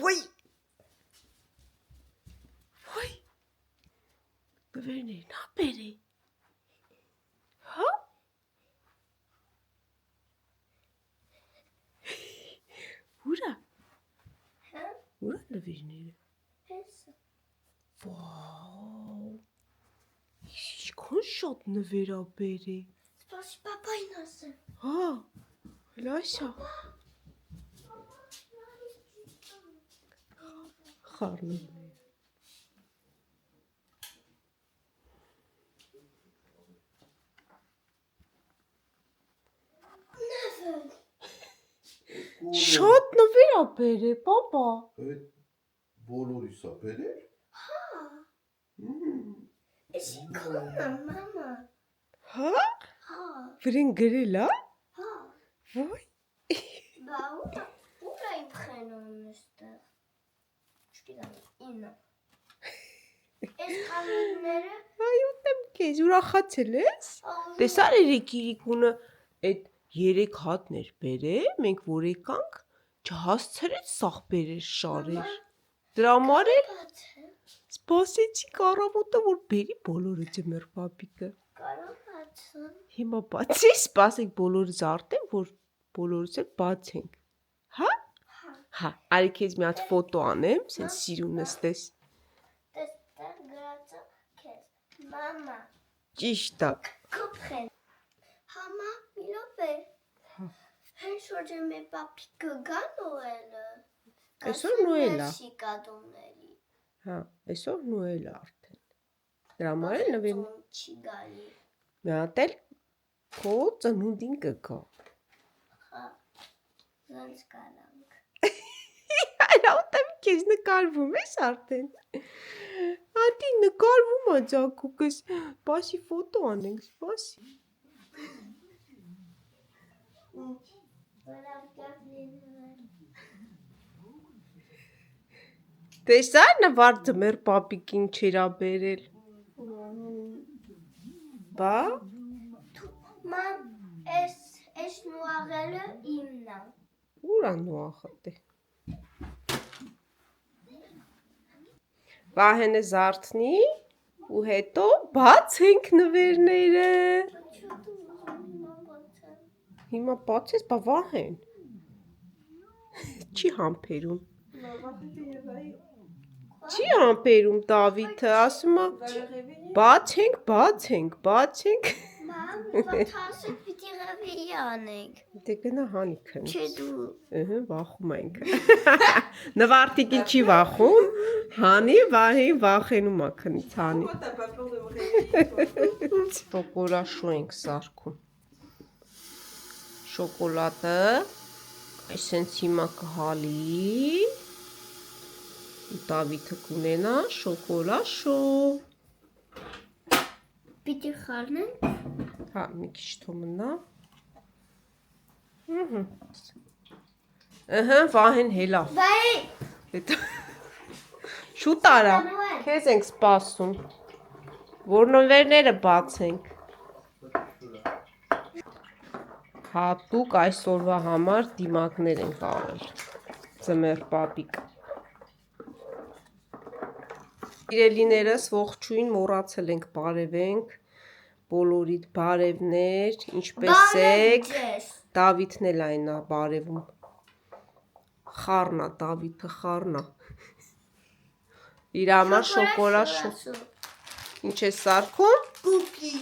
Ոյ։ Ոյ։ Նվերներ, նա բերի։ Հա։ Ուրա։ Հա։ Ուրա նվերները։ Հեսա։ Վաու։ Ինչքան շատ նվեր ա բերի։ Սպասի պապային ասեմ։ Հա։ Լայսա։ Խառնումներ։ Նավը։ Շատ նվեր ա բերի, պապա։ Այդ բոլորիս ա բերել։ Հա։ Էսի քոնն ա, մամա։ Հա։ Հա։ Վրեն գրել ա։ Հա։ Ոյ։ Բա ուրա իմ խենոն էստեղ։ Չգիտեմ, ինը։ Այս կանոնները Այ ուտեմ քեզ ուրախացել ես։ Տեսար Երիկիրիկունը այդ 3 հատներ բերել, մենք որ եկանք, չհասցրեց սաղ բերեր շարեր։ Դրա համար էլ բաց է։ սպասեցի առավոտը որ բերի բոլորը ձմեռ պապիկը։ Կարող բացան։ Հիմա բացի սպասենք բոլորը զարտեն, որ բոլորս էլ բացենք։ Հա։ Հա, արի քեզ մի հատ ֆոտո անեմ, սենց սիրուն նստես։ Տեստեղ գրածը քեզ։ Մամա։ Ճիշտ է։ Կոփեն։ Համա միլոպե։ Հեն շորջը մեր պապիկը գա նոելը։ Այսօր Նոել ա։ Շիկադումների։ Հա, այսօր Նոել է արդեն։ Դրա համար էլ նվեր Չի գալի։ մի հատ էլ քո ծնունդին կգա։ Հա։ Ոնց կանանք։ Այո, ուտեմ քեզ նկարվում ես արդեն։ Ատի նկարվում ա ձակուկս, բասի ֆոտո անենք, սպասի։ Տեսա նվար ձմեռ պապիկ ինչեր ա բերել։ Բա։ Մամ, էս նուաղելը իմն ա։ Ուր ա նուախտե։ Վահենը զարթնի ու հետո բացենք նվերները։ Հիմա բացես, բա Վահեն։ Չի համբերում։ Չի համբերում Դավիթը, ասում է բացենք, բացենք, բացենք։ Մամ, վաթասը պիտի ռավի անենք։ Դե գնա հանի քնի։ Չէ դու։ Ըհը, վախում ենք։ Նվարտիկին չի վախում, հանի Վահեն վախենում ա քնից հանի։ Շոկոլաշու ենք սարքում։ Շոկոլադը այսենց հիմա կհալի։ Դավիթը կունենա շոկոլաշու։ Պիտի խառնենք։ Հա, մի քիչ թողնա։ Ըհը, Վահեն հելա։ Բայ։ Հետո շուտ արա։ Քեզ ենք սպասում։ Որ նվերները բացենք։ Հատուկ այսօրվա համար դիմակներ ենք արել։ Ձմեռ պապիկ։ Իրելիներս ողջույն մոռացել ենք բարևենք, բոլորիդ բարևներ, ինչպես եք, Դավիթն էլ այն ա բարևում, խառնա, Դավիթը խառնա, իր համար շոկոլաշու, ինչ է սարքում, Կուկի,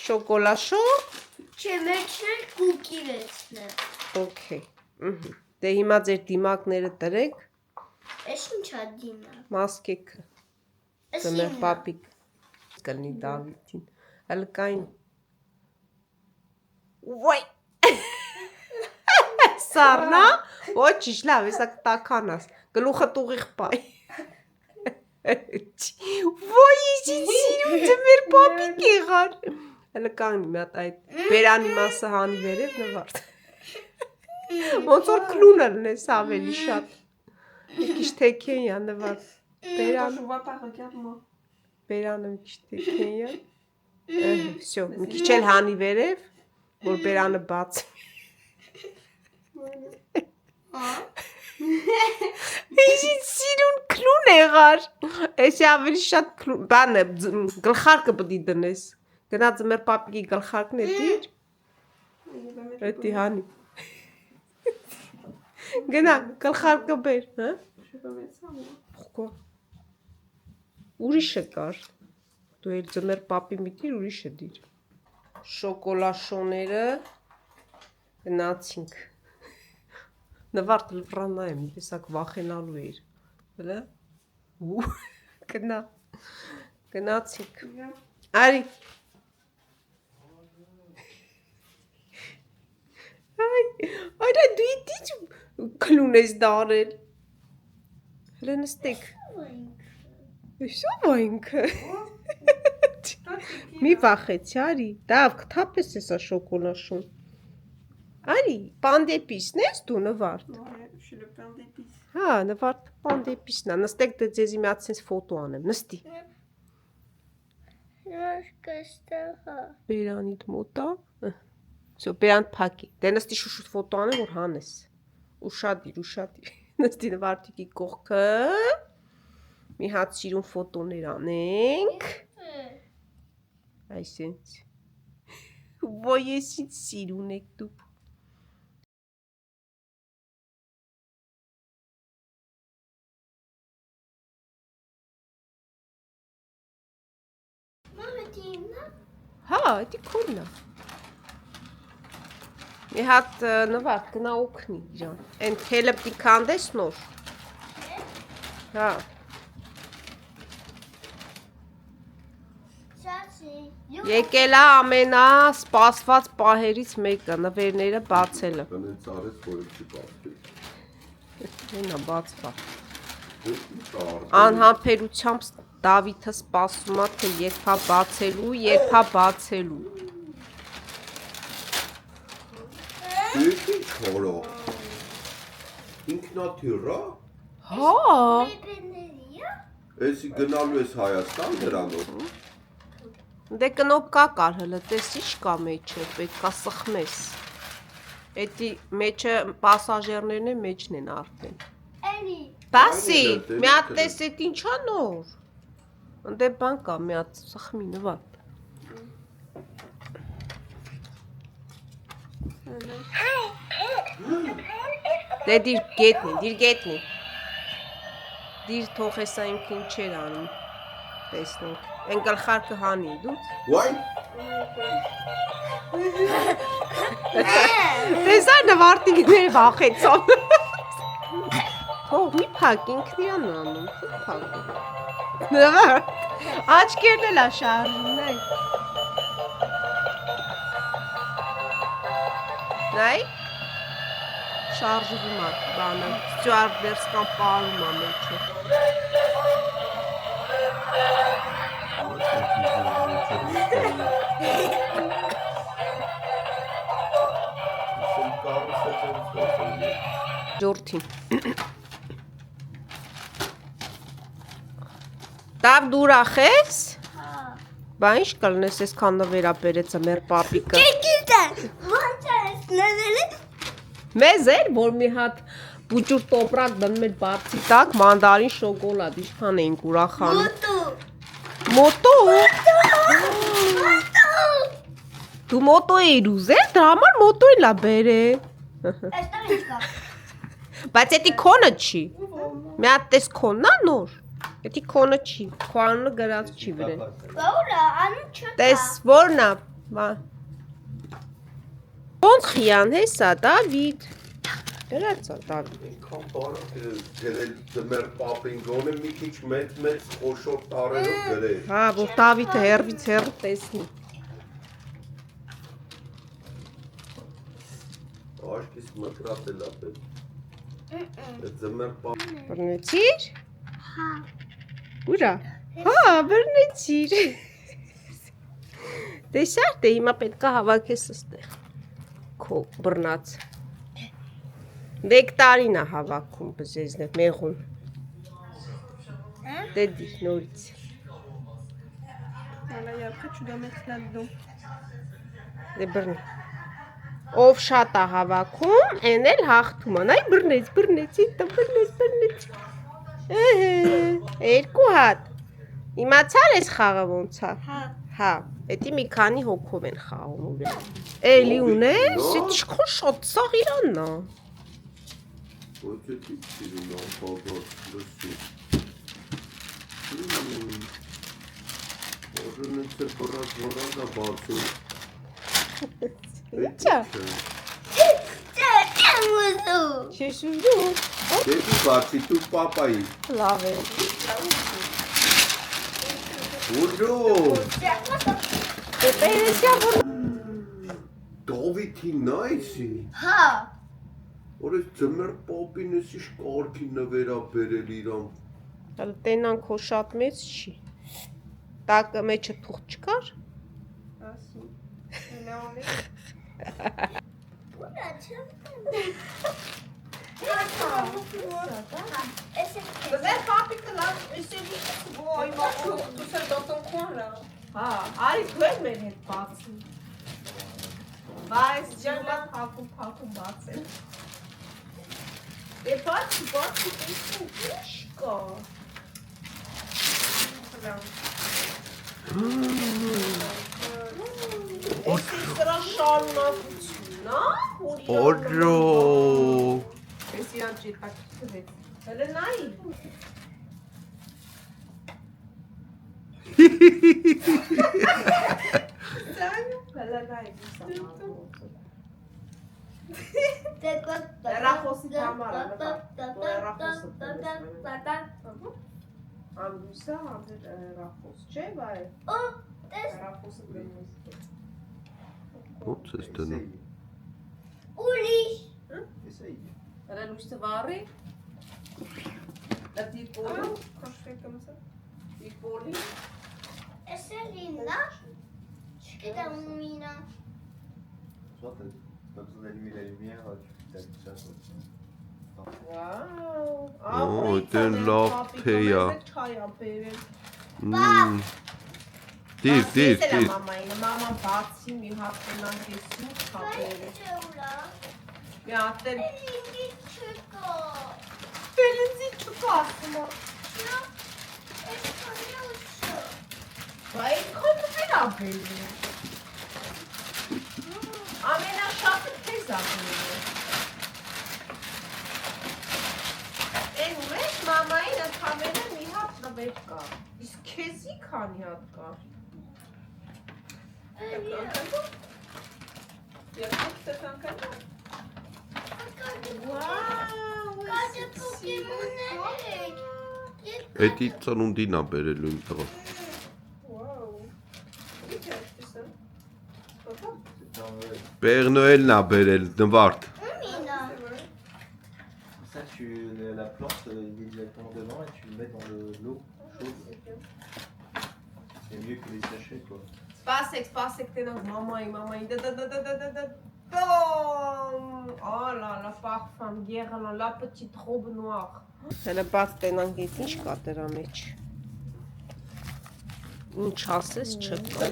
շոկոլաշու, չէ մեջներ կուկի վերցնեմ, օքեյ, դե հիմա ձեր դիմակները տրեք, ես ինչա դիմա, մասկեքը, ձմեռ պապիկ, կլնի Դավիթին, հլկային, ոյ, սառնա, ոչիշ լավ, եսա կտականաս, գլուխը տուղիղ պայ, ոյ, եսին սիրում ձմեռ պապիկ եղար, հլկային մի հատ այդ բերանի մասը հանի վերև նվարդ, ոնց որ կլունը լնես ավելի շատ, մի քիչ թեքեյա նվարդ, բերանը մի քիչ թեքեյա, всё, մի քիչ էլ հանի վերև, որ բերանը բաց։ Ինչի՞ սիրուն քլուն եղար։ Էսի ավելի շատ բանը գլխարկը պիտի դնես։ Գնա ձմեր պապիկի գլխարկն է դիր։ Էդի հանի։ Գնա գլխարկը բեր, հա։ Pourquoi? Ուրիշը կար։ Դու էլ ձմեր պապի միտիր ուրիշը դիր։ Շոկոլաշոները գնացինք։ Նվարդ լվրանայեմ, տեսակ վախենալու էր։ Հլը։ Ու գնա։ Գնացինք։ Արի։ Այր դու ինչ քլուն ես դարել։ Հլը նստեք։ Իշո՞վ ինքը։ Մի վախեցի, արի։ Դավ կթափես էսա շոկոլաշուն։ Արի, պանդեպիսն ես դու նվարդ։ Հա, նվարդ պանդեպիսն է, նստեք դե ձեզի մի հատ սենց ֆոտո անեմ, նստի։ Բերանիդ մոտա։ Всё, բերան փակի։ Դե նստի շուշուտ ֆոտո անեմ, որ հանես։ Ուշադիր։ Նստի նվարտիկի կողքը։ Մի հատ սիրուն ֆոտոներ անենք։ Այսինչ։ Ոյ ես ինչ սիրուն եք դու։ Հա, դի քոննա։ Մի հատ նվարդ գնա օգնի իրան։ Այն թելը պիտի քանդես նոր։ Հա։ Եկել է ամենա սպասված պահերից մեկը, նվերները բացելը։ Տնից արեց, որ չի բացվի։ Այնա բացվա։ Անհամբերությամբ Դավիթը սպասում է, թե երբ է բացելու։ Դու ինչ հորո։ Ինքնաթիռա։ Հա։ Էսի գնալու ես Հայաստան դրանով։ Դե կնոպկա կար հլը, տեսիշ կա մեջը, պետքա սխմես։ Էդի մեջը պասաժերներն են մեջն են արդեն։ Բասի, մի հատ տես էդ ինչա նոր։ Դե բան կա, մի հատ սխմի նվատ։ Դե դիր գետնի։ Դիր թող հեսա ինք ինչեր անում, տեսնենք, են գլխարկը հանի դուց։ Վայ։ Տեսար նվարտիկները վախեցավ։ Թող մի փակ ինքն իրանն անում, փակ։ Նվար, աչքերն էլ է շարժում, նայ։ Շարժվում է բանը, ստյուարդերսկան պարում է մեջը։ Ժորթին։ Դավ դու ուրախ ես։ Բա ինչ կլնես ես քան նվերա բերեցը մեր պապիկը։ Մեզ էլ, որ մի հատ բուջուր տոպրակ դնում էր բարձի տակ, մանդարին շոկոլադ, իշխան էինք ուրախանում։ Մոտո։ Դու մոտո էիր ուզել, դրա համար մոտո էլ է բերել։ Բայց էդի քոնը չի։ Մի հատ տես քոնն է նոր։ Էդի քոնը չի, քո անունը գրած չի վրան։ Տես որն է։ Ոնց խիան հեսա, Դավիթ։ Գրածա Դավիթ։ Ինքան բանը գրել ձմեր պապին գոնե մի քիչ մեծ խոշոր տարերով գրել։ Հա, որ Դավիթը հերվից հեռու տեսնի։ Աշկիս մկրատել է պետք։ Ձմեր պապ։ Բռնեցիր։ Հա։ Ուրա։ Հա, բռնեցիր։ Տեսար, դե հիմա պետքա հավաքես ստեղ։ Քո բռնած։ Նեկտարին է հավաքում բզեզնև, մեղուն։ Դե դի, նորից։ Դե բռնի։ Ով շատ է հավաքում, այն էլ հաղթում է։ Նայ բռնեց, իտ բռնեց։ Երկու հատ։ Իմացար ես խաղը ոնց է։ Հա, էդի մի քանի հոգով են խաղում ուրեմն։ Էլի ունես, էդ իշխո շատ սաղ իրանն է։ Ոչ է դիպիրին ապագոտ, լսի։ Որն է բրած վրազա բացում։ Ինչա։ Չես ուզում։ Դեպի բացի դու պապայի։ Լավ է։ Ուժով։ Դե էսյա որ Դովիթի նայսի։ Հա։ Որս ձմեր պապին ես իշ կարգին է վերաբերել իրան։ Հələ տենան քո շատ մեծ չի։ Տակը մեջը թուղթ չկար։ Ասի։ Ձեր պապիկը լավ էսելի ոյ մոքրուկ դուսեր դոտոն քոնրա։ Հա, արի դու ես մեր հետ բացի։ Բայց ջանա փակում բացել։ Դե բացի ինչ կա։ Էսի սրա շարունակությունն է, Օջո։ Էսի անջի տակ թվեց։ Հələ նայի։ Հələ նայի։ Հեռախոսի համար է, Անդուսը համեր հեռախոս, չէ, բայ։ Հեռախոսը գնոս։ Ոնց ես դնում։ Ուրիշ։ Հələ լույսը վառի։ Դի պոլի, քաշվեկը մսա։ Դի պոլի։ Էսը լինա։ Չգիտեմ ումինա։ Soit tu as besoin d'allumer la lumière, tu t'allumes ça. Վաու։ դեն լավ թեյ է։ Դիր։ Մաման բացի մի հատ տնան կեսում խապերը։ Մի հատ էլ Ֆելինզի չկա ասում է։ Բայ քոն վերաբերում։ Ամենաշատը քեզ աղում։ Են մեջ մամային ընդհանրը մի հատ նվեր կա, իսկ քեզի քանի հատ կա։ Երկու տեքանքան։ Էդի ծնունդին է բերելու իմ տղա։ Père Noël n'a belle Nvart. Ça, tu la plante, il est directement devant et tu le mets dans l'eau chaude. C'est mieux que les sachets, quoi. Սպասեք տենանք մամայի, Tom! Oh là là, parfum, guerre, la petite robe noire. Հələ բաց տենանք էս ինչ կա դրա մեջ։ Ինչ ասես չկա։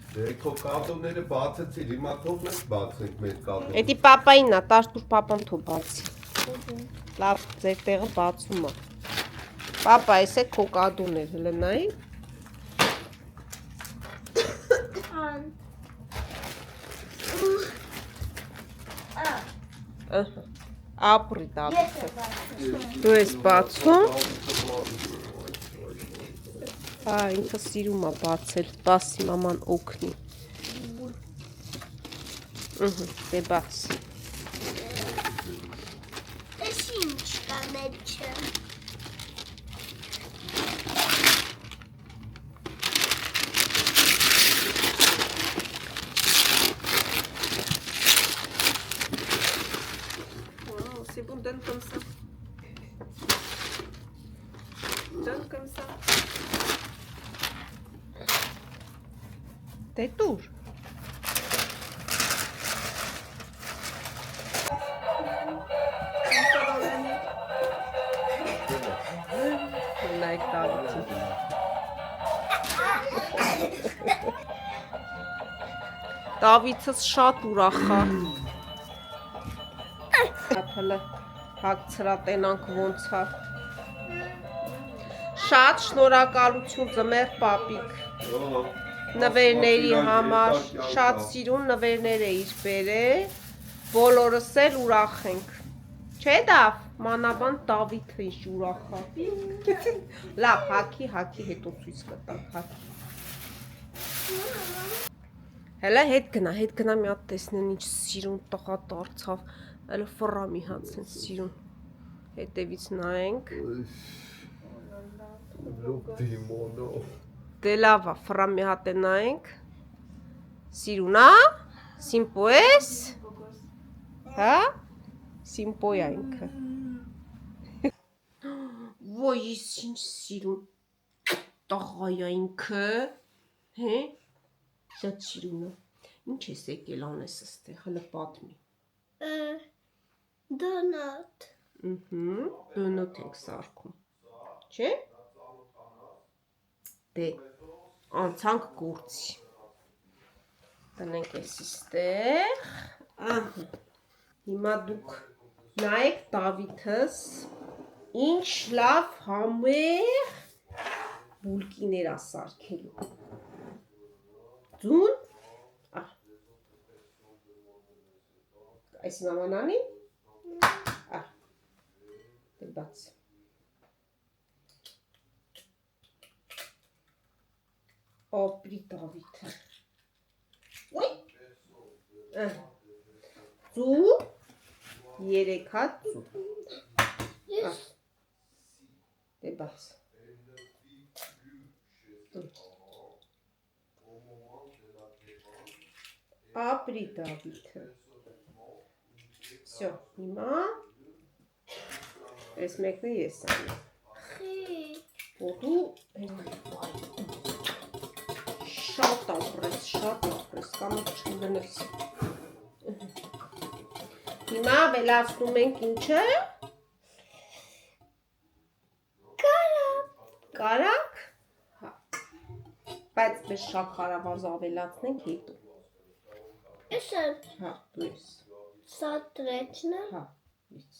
Դե քո կադոները բացեցի, հիմա թող մենք բացենք մեր կադոները։ Էդի պապայինն է, տաշտուր պապան թող բացի։ Լավ, ձեր տեղը բացում է։ Պապա, էս է քո կադոներ, հələ նայի։ Ապրի տատուքը։ Դու ես բացում։ Ինքը սիրում է բացել, բացի մաման օգնի։ Դե բաց։ Էս ինչ կա մեջը։ C'est bon, donne comme ça. Donne comme ça. T'es tour. Like that. Դավիթս շատ ուրախ է։ Հələ հագցրա տենանք ոնց է։ Շատ շնորհակալություն ձմեռ պապիկ։ Նվերների համար շատ սիրուն նվերներ էիր բերել։ Բոլորս էլ ուրախ ենք։ Չէ՞ Դավ, մանավանդ Դավիթը ինչ ուրախ է։ Լավ, հագի հետո ցույց կտանք, հագի։ Հələ հետ գնա մի հատ տեսնեն ինչ սիրուն տղա դարձավ։ Հələ ֆռա մի հատ sense սիրուն։ Հետևից նայենք։ Դե լավ է, ֆռա մի հատ է նայենք։ Սիրուն է։ Սիմպո ես։ Հա։ Սիմպո է ինքը։ Ոյ, ինչ սիրուն տղա է ինքը։ Հե։ Շատ սիրուն է։ Ինչ ես եկել անես այստեղ, հələ պատմի։ Դոնատ։ Դոնատ ենք սարքում։ Չէ՞։ Դե անցանք գործի։ Տնենք էս իստեղ։ Ահա։ Հիմա դուք նայեք Դավիթս ինչ լավ համեղ բուլկիներ է սարքելու։ Ձուն։ Այս նամանանի։ Դե բաց։ Ապրի Դավիթը։ Ոյ։ Ձու։ 3 հատ ձու։ Դե բաց։ Ապրի Դավիթը։ Всё, հիմա այս մեկը ես անում։ Ոտու շատ ապրես, կամը չգնես։ Հիմա ավելացնում ենք ինչը։ Կարակ։ Հա։ Բայց mēs շաքարավազ ավելացնենք հետո։ Ես եմ։ Հա, դու ես։ Սա տրեչն է։ Հա, ես։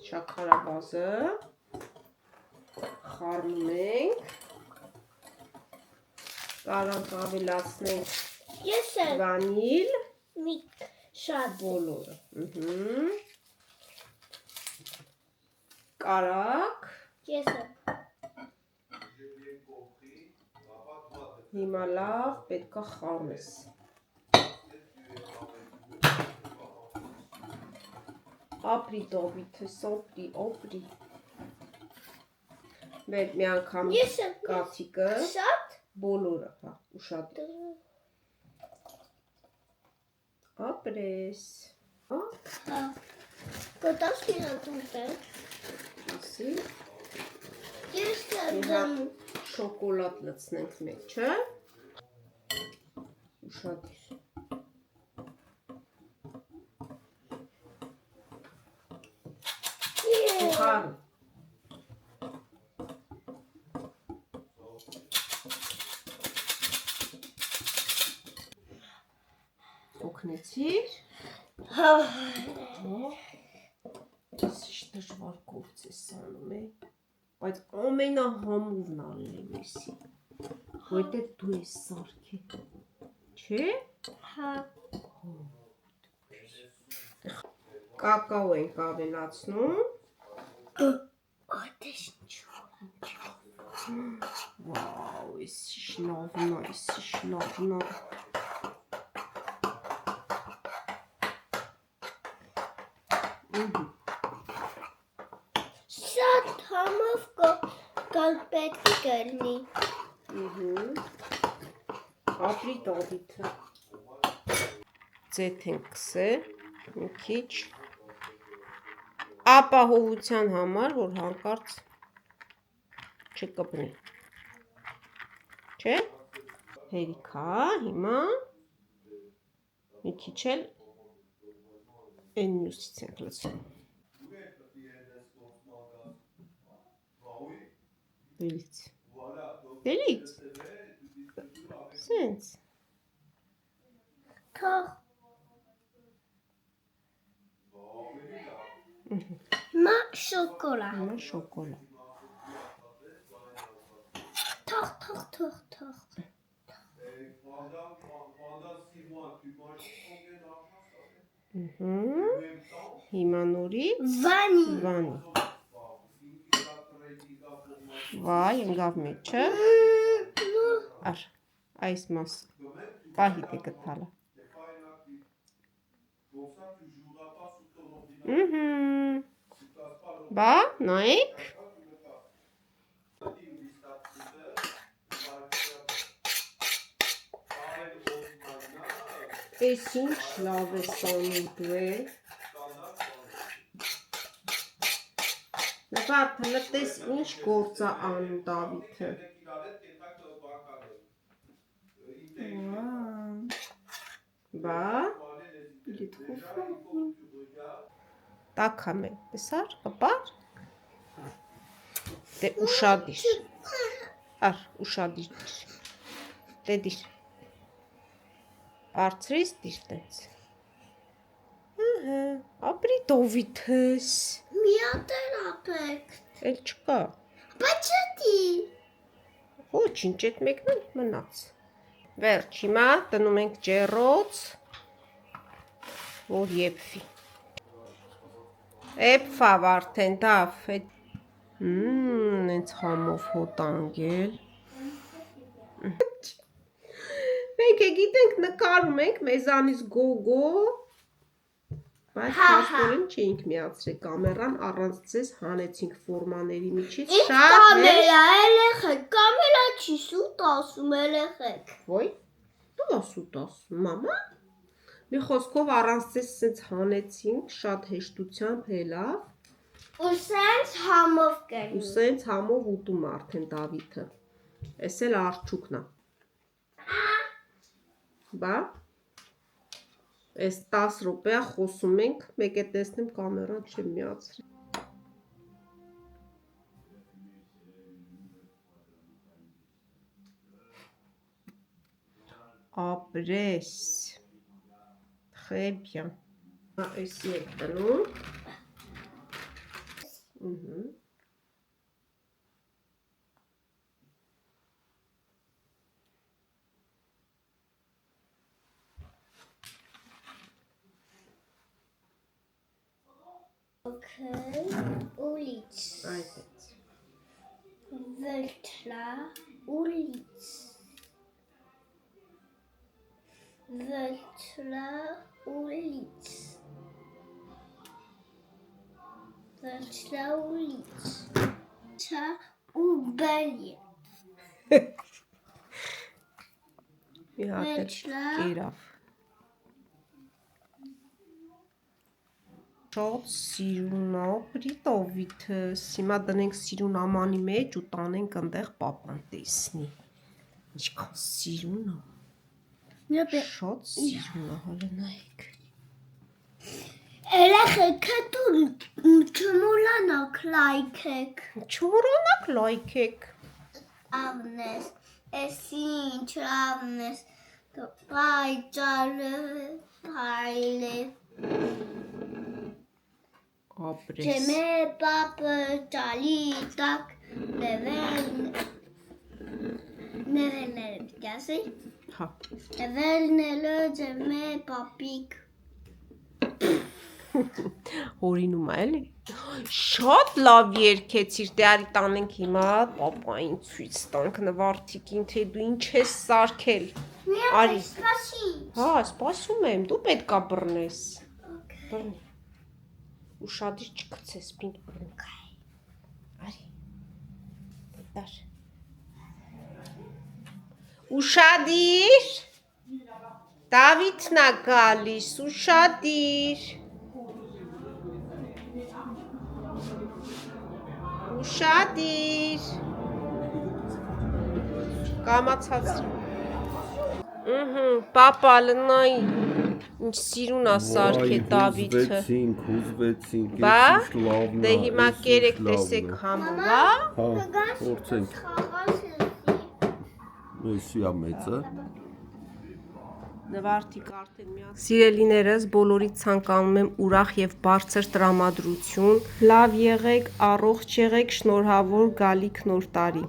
Շաքարավազը խառնում ենք։ Կարանք ավելացնենք Ես եմ։ վանիլ, Մի շատ բոլորը։ Կարակ։ Ես եմ։ Հիմա լավ պետք է խառնես։ Ապրի Դավիթս, ապրի։ Մեր մի անգամ Ես եմ։ կաթիկը, Շատ։ բոլորը, հա, ուշադիր։ Ապրես։ Հա, Կտաս մի հատ ուտել։ ասի։ Ես Մի եմ։ հատ շոկոլադ լցնենք մեջը։ Ուշադիր։ Խառն։ Օգնեցիր։ Ես դժվար գործ ես անում է, բայց ամենահամուրն ալնեմ եսի, որտեղ դու ես սարքել, չէ՞։ Հա։ Կակաո ենք ավելացնում։ Ատես ինչ։ Վաու, եսի շնավնա։ Շատ համով կալ պետք կլինի։ Ապրի Դավիթը։ Ձեթ ենք կսել, մի քիչ։ Ապահովության համար, որ հանկարծ չկպնի։ Չէ՞։ Հերիքա, հիմա մի քիչ էլ այն մյուսից ենք լցնում։ Դելից։ Սենց։ Թող։ Մա շոկոլա։ Հիմա շոկոլադ։ Թող։ Հիմա նորից Վանի։ Վայ, ընկավ մեջը։ Ար, այս մաս։ Պահիտ է գտալը։ Բա, նայեք։ Էս ինչ լավ է սանում դու է։ Նվարդ, հլը տես ինչ գործ է անում Դավիթը։ Բա, տակ համ է, տեսար, կպար։ Դե ուշադիր։ Ար, ուշադիր դիր։ Դե դիր։ Բարձրից դիր տենց։ Ապրի Դովիթս։ Միատեր ապեք։ Էլ չկա։ Բայց չդի։ Ոչինչ, այդ մեկն էլ մնաց։ Վերջ, հիմա տնում ենք ջեռոց, որ եփվի։ Էփավ արդեն, դավ, նենց համով հոտ անգել։ Մենք է գիտենք նկարում ենք մեզանից գոգո, բայց հաստորեն չէինք միացրել կամերան, առանց ձեզ հանեցինք ֆորմաների միջից, Ինչ կամելա էլեխեք, կամելա չի սուտ ասում էլեխեք։ Ոյ, դու ասուտ ասում, մամա։ Մի խոսքով առանց ձեզ սենց հանեցինք, շատ հեշտությամբ հելավ։ Ու սենց համով Ու կերում։ սենց համով ուտում արդեն Դավիթը։ Էս էլ արջուկն է։ Բա, էս 10 րոպեա խոսում ենք, մեկ է տեսնեմ կամերան չեմ միացրել։ Ապրես, très bien։ Էսի եք տնում։ Okay, ulic. Այդպես։ Wöltla, ulic. Wöltla, ulic. Wöltla, ulic. Ta ubeli. Մի հատ էլ կերավ։ Շատ սիրուն է, ապրի Դովիթս։ Հիմա դնենք սիրուն ամանի մեջ ու տանենք ընդեղ պապան տեսնի։ Ինչքան սիրուն է։ Շատ սիրուն է, հələ նայեք։ Էլեխեք դու չմոլանաք լայքեք։ Չմոռանաք լայքեք։ Avnes, ինչ avnes, պայճարը, հայլը, Ապրես։ ջեմե պապը, ճալի, տակ, նևելները պիտի ասի, Հա։ նևելները, ջեմե պապիկ, Հորինում է էլի։ Շատ լավ երկեցիր, դե արի տանենք հիմա պապային ցույց տանք նվարդիկին, թե դու ինչ ես սարքել։ Արի։ սպասի, Հա, սպասում եմ, դու պետքա բռնես։ Բռնի։ Ուշադիր չգցես, պինդ բռնք։ Արի։ Դար։ Ուշադիր։ Դավիթն է գալիս, ուշադիր։ Ուշադիր։ Կամացածրի։ Պապա լնայ ինչ սիրուն է սարքե Դավիթը։ Ուզվեցինք, Բա, ես լավն դե հիմա կերեք տեսեք համով, հա։ Հա, փորձենք։ խաղաս Էսի է մեծը։ Նվարտիկ արդեն միացել։ Սիրելիներս, բոլորից ցանկանում եմ ուրախ եւ բարձր տրամադրություն։ Լավ եղեք, առողջ եղեք, շնորհավոր գալիք նոր տարի։